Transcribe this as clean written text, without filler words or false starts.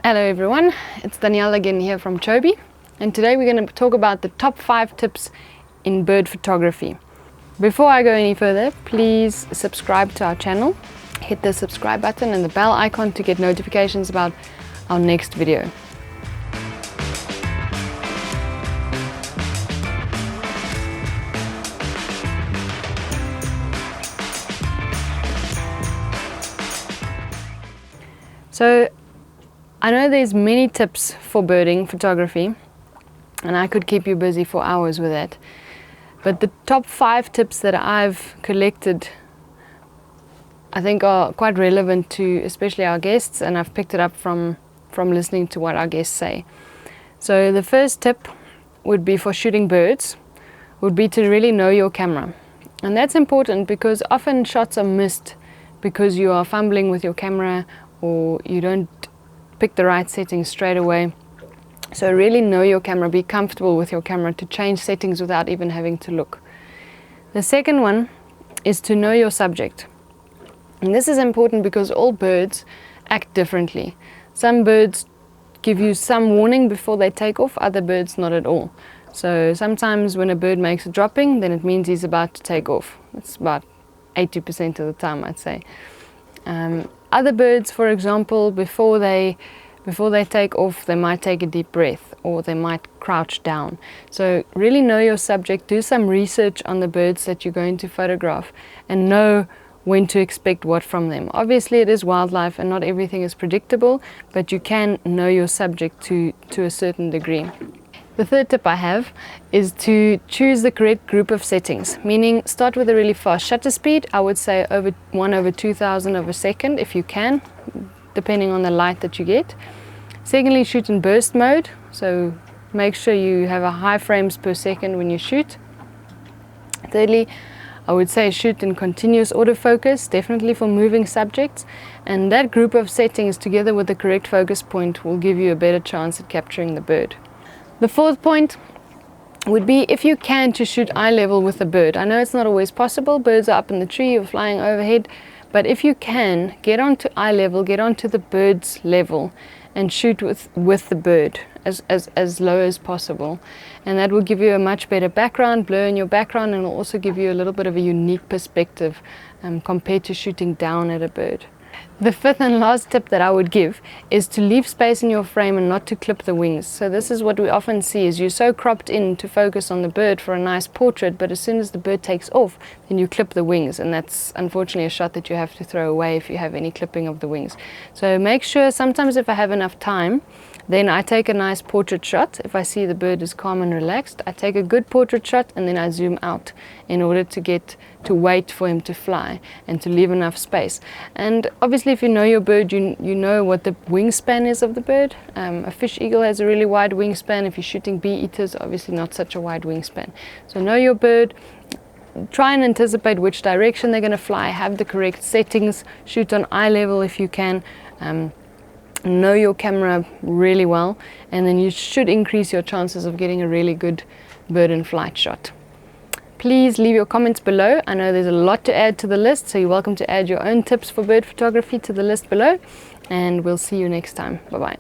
Hello everyone, it's Danielle again here from Chobe, and today we're going to talk about the top 5 tips in bird photography. Before I go any further, please subscribe to our channel, hit the subscribe button and the bell icon to get notifications about our next video. So I know there's many tips for birding photography and I could keep you busy for hours with that, but the top 5 tips that I've collected I think are quite relevant to especially our guests, and I've picked it up from listening to what our guests say. So the first tip would be for shooting birds, would be to really know your camera. And that's important because often shots are missed because you are fumbling with your camera or you don't pick the right settings straight away. So really know your camera, be comfortable with your camera to change settings without even having to look. The second one is to know your subject. And this is important because all birds act differently. Some birds give you some warning before they take off, other birds not at all. So sometimes when a bird makes a dropping, then it means he's about to take off. It's about 80% of the time, I'd say. Other birds, for example, before they take off, they might take a deep breath or they might crouch down. So really know your subject, do some research on the birds that you're going to photograph and know when to expect what from them. Obviously it is wildlife and not everything is predictable, but you can know your subject to a certain degree. The third tip I have is to choose the correct group of settings, meaning start with a really fast shutter speed. I would say 1/2000 of a second if you can, depending on the light that you get. Secondly, shoot in burst mode, so make sure you have a high frames per second when you shoot. Thirdly, I would say shoot in continuous autofocus, definitely for moving subjects, and that group of settings together with the correct focus point will give you a better chance at capturing the bird. The fourth point would be, if you can, to shoot eye level with the bird. I know it's not always possible, birds are up in the tree or flying overhead, but if you can, get onto eye level, get onto the bird's level and shoot with the bird as low as possible, and that will give you a much better background, blur in your background, and will also give you a little bit of a unique perspective compared to shooting down at a bird. The fifth and last tip that I would give is to leave space in your frame and not to clip the wings. So this is what we often see, is you're so cropped in to focus on the bird for a nice portrait, but as soon as the bird takes off, then you clip the wings, and that's unfortunately a shot that you have to throw away if you have any clipping of the wings. So make sure, sometimes if I have enough time, then I take a nice portrait shot. If I see the bird is calm and relaxed, I take a good portrait shot and then I zoom out in order to wait for him to fly and to leave enough space. And obviously if you know your bird, you know what the wingspan is of the bird. A fish eagle has a really wide wingspan. If you're shooting bee eaters, obviously not such a wide wingspan. So know your bird, try and anticipate which direction they're going to fly, have the correct settings, shoot on eye level if you can. Know your camera really well, and then you should increase your chances of getting a really good bird in flight shot. Please leave your comments below. I know there's a lot to add to the list, so you're welcome to add your own tips for bird photography to the list below, and we'll see you next time. Bye bye.